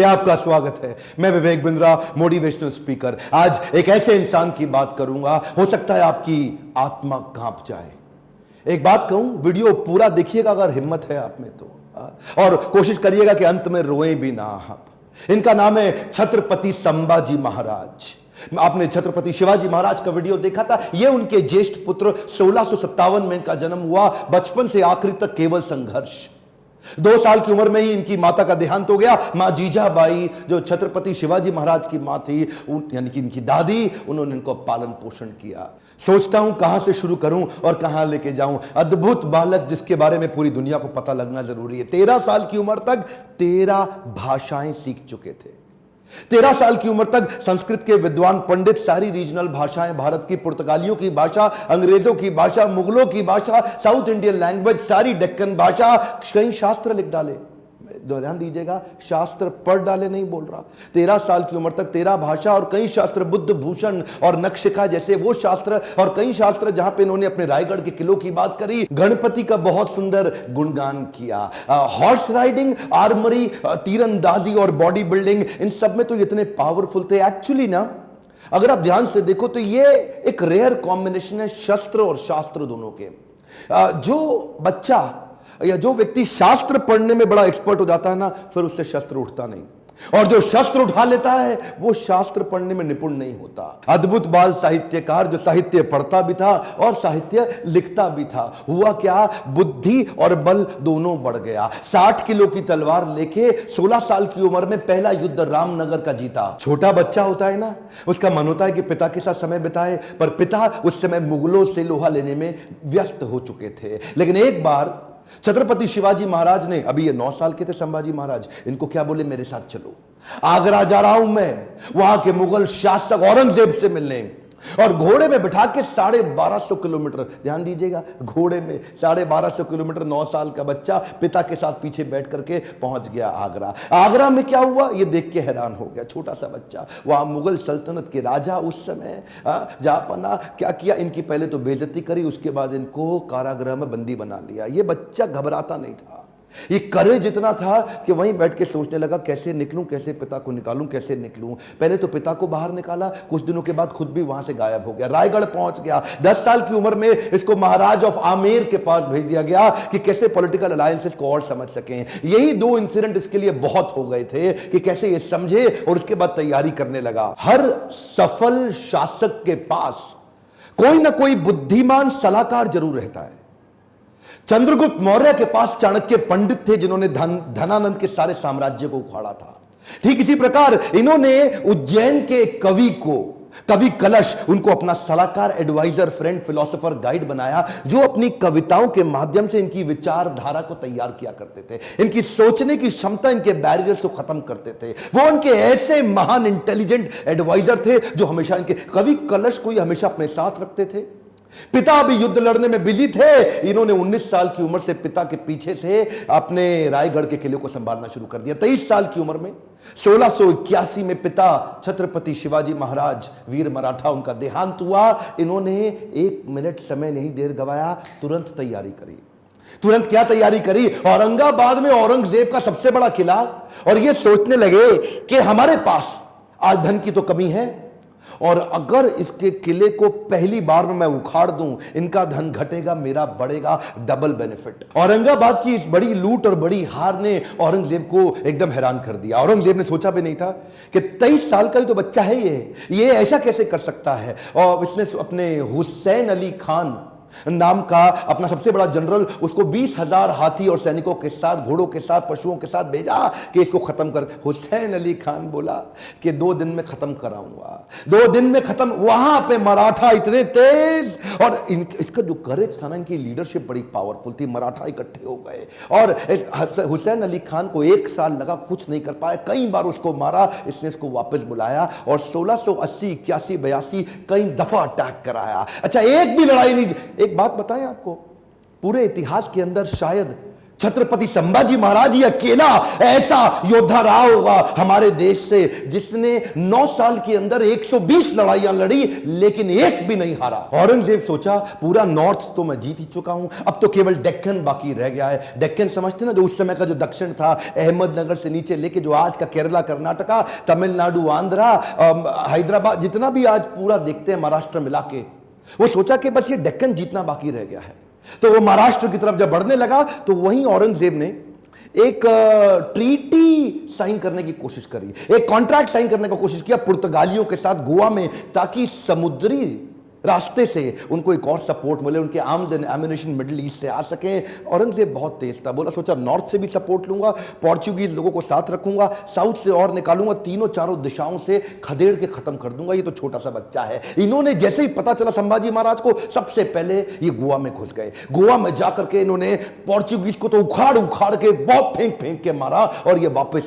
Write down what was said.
आपका स्वागत है। मैं विवेक बिंद्रा, मोटिवेशनल स्पीकर। आज एक ऐसे इंसान की बात करूंगा, हो सकता है आपकी आत्मा कांप जाए। एक बात कहूं, वीडियो पूरा देखिएगा अगर हिम्मत है आप में तो, और कोशिश करिएगा कि अंत में रोए भी ना आप। इनका नाम है छत्रपति संभाजी महाराज। आपने छत्रपति शिवाजी महाराज का वीडियो देखा था। यह उनके ज्येष्ठ पुत्र 1657 में इनका जन्म हुआ। बचपन से आखिरी तक केवल संघर्ष। 2 साल की उम्र में ही इनकी माता का देहांत हो गया। मां जीजाबाई, जो छत्रपति शिवाजी महाराज की मां थी, यानी कि इनकी दादी, उन्होंने इनको पालन पोषण किया। सोचता हूं कहां से शुरू करूं और कहां लेके जाऊं। अद्भुत बालक जिसके बारे में पूरी दुनिया को पता लगना जरूरी है। 13 साल की उम्र तक 13 भाषाएं सीख चुके थे। 13 साल की उम्र तक संस्कृत के विद्वान पंडित सारी रीजनल भाषाएं, भारत की पुर्तगालियों की भाषा, अंग्रेजों की भाषा, मुगलों की भाषा, साउथ इंडियन लैंग्वेज, सारी डेक्कन भाषा, कई शास्त्र लिख डाले। ध्यान दीजिएगा, शास्त्र पढ़ डाले नहीं बोल रहा। 13 साल की उम्र तक 13 भाषा और कई शास्त्र, बुद्ध भूषण और नक्शिका जैसे वो शास्त्र, और कई शास्त्र जहां पे इन्होंने अपने रायगढ़ के किलों की बात करी, गणपति का बहुत सुंदर गुणगान किया। हॉर्स राइडिंग, आर्मरी, तीरंदाजी और बॉडी बिल्डिंग, इन सब में तो इतने पावरफुल थे। एक्चुअली ना, अगर आप ध्यान से देखो तो ये एक रेयर कॉम्बिनेशन है, शस्त्र और शास्त्र दोनों के। जो बच्चा या जो व्यक्ति शास्त्र पढ़ने में बड़ा एक्सपर्ट हो जाता है ना, फिर उससे शस्त्र उठता नहीं, और जो शस्त्र उठा लेता है वो शास्त्र पढ़ने में निपुण नहीं होता। अद्भुत बाल साहित्यकार, जो साहित्य पढ़ता भी था और साहित्य लिखता भी था। हुआ क्या, बुद्धि और बल दोनों बढ़ गया। 60 किलो की तलवार लेके 16 साल की उम्र में पहला युद्ध रामनगर का जीता। छोटा बच्चा होता है ना, उसका मन होता है कि पिता के साथ समय बिताए, पर पिता उस समय मुगलों से लोहा लेने में व्यस्त हो चुके थे। लेकिन एक बार छत्रपति शिवाजी महाराज ने, अभी ये 9 साल के थे संभाजी महाराज, इनको क्या बोले, मेरे साथ चलो, आगरा जा रहा हूं मैं, वहां के मुगल शासक औरंगजेब से मिलने। और घोड़े में बिठा के 1250 किलोमीटर, ध्यान दीजिएगा, घोड़े में 1250 किलोमीटर 9 साल का बच्चा पिता के साथ पीछे बैठ करके पहुंच गया आगरा। आगरा में क्या हुआ ये देख के हैरान हो गया, छोटा सा बच्चा। वहां मुगल सल्तनत के राजा उस समय जापना क्या किया, इनकी पहले तो बेइज्जती करी, उसके बाद इनको कारागृह में बंदी बना लिया। ये बच्चा घबराता नहीं था, ये करेज इतना था कि वहीं बैठ के सोचने लगा, कैसे निकलूं, कैसे पिता को निकालूं, कैसे निकलूं। पहले तो पिता को बाहर निकाला, कुछ दिनों के बाद खुद भी वहां से गायब हो गया, रायगढ़ पहुंच गया। 10 साल की उम्र में इसको महाराज ऑफ आमेर के पास भेज दिया गया कि कैसे पॉलिटिकल अलायंसेस को और समझ सकें। यही 2 इंसिडेंट इसके लिए बहुत हो गए थे कि कैसे ये समझे, और उसके बाद तैयारी करने लगा। हर सफल शासक के पास कोई ना कोई बुद्धिमान सलाहकार जरूर रहता है। चंद्रगुप्त मौर्य के पास चाणक्य पंडित थे, जिन्होंने धनानंद के सारे साम्राज्य को उखाड़ा था। ठीक इसी प्रकार इन्होंने उज्जैन के कवि कलश, उनको अपना सलाहकार, एडवाइजर, फ्रेंड, फिलोसोफर, गाइड बनाया, जो अपनी कविताओं के माध्यम से इनकी विचारधारा को तैयार किया करते थे, इनकी सोचने की क्षमता, इनके बैरियर्स को खत्म करते थे। वो उनके ऐसे महान इंटेलिजेंट एडवाइजर थे जो हमेशा इनके, कवि कलश को हमेशा अपने साथ रखते थे। पिता भी युद्ध लड़ने में बिजी थे, इन्होंने 19 साल की उम्र से पिता के पीछे से अपने रायगढ़ के किले को संभालना शुरू कर दिया। 23 साल की उम्र में 1681 में पिता छत्रपति शिवाजी महाराज, वीर मराठा, उनका देहांत हुआ। इन्होंने 1 मिनट समय नहीं देर गवाया, तुरंत तैयारी करी। तुरंत क्या तैयारी करी, औरंगाबाद में औरंगजेब का सबसे बड़ा किला, और ये सोचने लगे कि हमारे पास आज धन की तो कमी है, और अगर इसके किले को पहली बार में मैं उखाड़ दूं, इनका धन घटेगा, मेरा बढ़ेगा, डबल बेनिफिट। औरंगाबाद की इस बड़ी लूट और बड़ी हार ने औरंगजेब को एकदम हैरान कर दिया। औरंगजेब ने सोचा भी नहीं था कि 23 साल का ही तो बच्चा है ये ऐसा कैसे कर सकता है। और इसने अपने हुसैन अली खान नाम का अपना सबसे बड़ा जनरल, उसको 20,000 हाथी और सैनिकों के साथ, घोड़ों के साथ, पशुओं के साथ भेजा कि इसको खत्म कर। हुसैन अली खान बोला कि 2 दिन में खत्म कराऊंगा, 2 दिन में खत्म। वहां पे मराठा इतने तेज, और इसका जो करेज था ना, इनकी लीडरशिप बड़ी पावरफुल थी। मराठा इकट्ठे हो गए, और हुसैन अली खान को 1 साल लगा, कुछ नहीं कर पाया, कई बार उसको मारा। इसने इसको वापस बुलाया और 1680, 81, 82 कई दफा अटैक कराया। अच्छा, एक भी लड़ाई नहीं। एक बात बताएं आपको, पूरे इतिहास के अंदर शायद छत्रपति संभाजी महाराज ही अकेला ऐसा योद्धा रहा होगा हमारे देश से जिसने 9 साल के अंदर 120 लड़ाइयां लड़ी लेकिन एक भी नहीं हारा। औरंगजेब सोचा पूरा नॉर्थ तो मैं जीत ही चुका हूं, अब तो केवल डेक्कन बाकी रह गया है। डेक्कन समझते ना, जो उस समय का जो दक्षिण था, अहमदनगर से नीचे लेके जो आज का केरला, कर्नाटका, तमिलनाडु, आंध्रा, हैदराबाद, जितना भी आज पूरा देखते हैं महाराष्ट्र मिला के, वो सोचा कि बस ये डेक्कन जीतना बाकी रह गया है। तो वो महाराष्ट्र की तरफ जब बढ़ने लगा तो वहीं औरंगजेब ने एक ट्रीटी साइन करने की कोशिश करी, एक कॉन्ट्रैक्ट साइन करने की कोशिश किया पुर्तगालियों के साथ गोवा में, ताकि समुद्री रास्ते से उनको एक और सपोर्ट मिले, उनके आर्म्स एम्युनिशन मिडिल ईस्ट से आ सके। औरंगजेब बहुत तेज था, बोला सोचा नॉर्थ से भी सपोर्ट लूंगा, पोर्चुगीज लोगों को साथ रखूंगा, साउथ से और निकालूंगा, तीनों चारों दिशाओं से खदेड़ के खत्म कर दूंगा, ये तो छोटा सा बच्चा है। इन्होंने जैसे ही पता चला संभाजी महाराज को, सबसे पहले ये गोवा में घुस गए। गोवा में जाकर के इन्होंने पोर्चुगीज को तो उखाड़ उखाड़ के बहुत फेंक फेंक के मारा और ये वापस